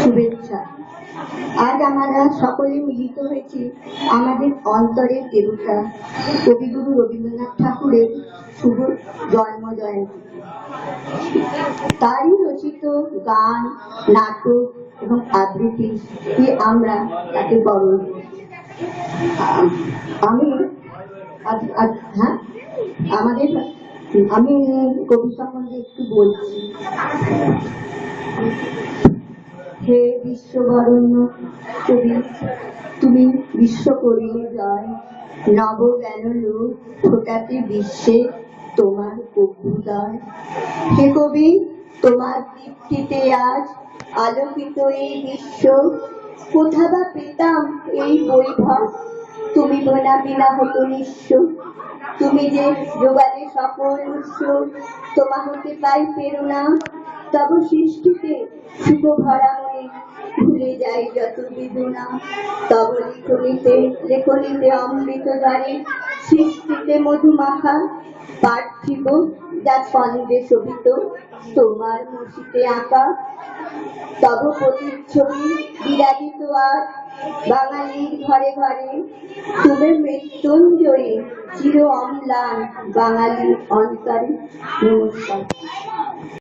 শুভেচ্ছা। আজ আমরা সকলে মিলিত হয়েছি আমাদের অন্তরের দেবতা কবিগুরু রবীন্দ্রনাথ ঠাকুরের শুভ জন্ম জয়ন্তী। তারই রচিত গান, নাটক এবং আবৃত্তি দিয়ে আমরা তাকে বরণ করি। আমি কবি সম্বন্ধে একটু বলছি। হে বিশ্ববরণ্য কবি, তুমি বিশ্ব করিলে জয়, নব জ্ঞান লোক ফোটাতে বিশ্বে তোমার অভ্যুদয়। হে কবি, তোমার দীপ্তিতে আজ আলোকিত এই বিশ্ব, কোথা বা পেতাম এই বৈভব, তুমি বিনা বিনা হতো নিঃস্ব। তুমি যে যোগালে সকল উৎস, তোমা হতে পাই প্রেরণা, তব সৃষ্টিতে সুখ ভরা মনে ভুলে যাই যত বেদনা। তব লেখনীতে অমৃত দ্বারে, সৃষ্টিতে মধুমাখা, পার্থিব যা ছন্দে শোভিত তোমার মুছিতে আঁকা। তব প্রতিচ্ছবি বিরাজিত আজ বাঙালির ঘরে ঘরে, তুমি মৃত্যুঞ্জয়ী চির অম্লান বাঙালির অন্তরে। নমস্কার।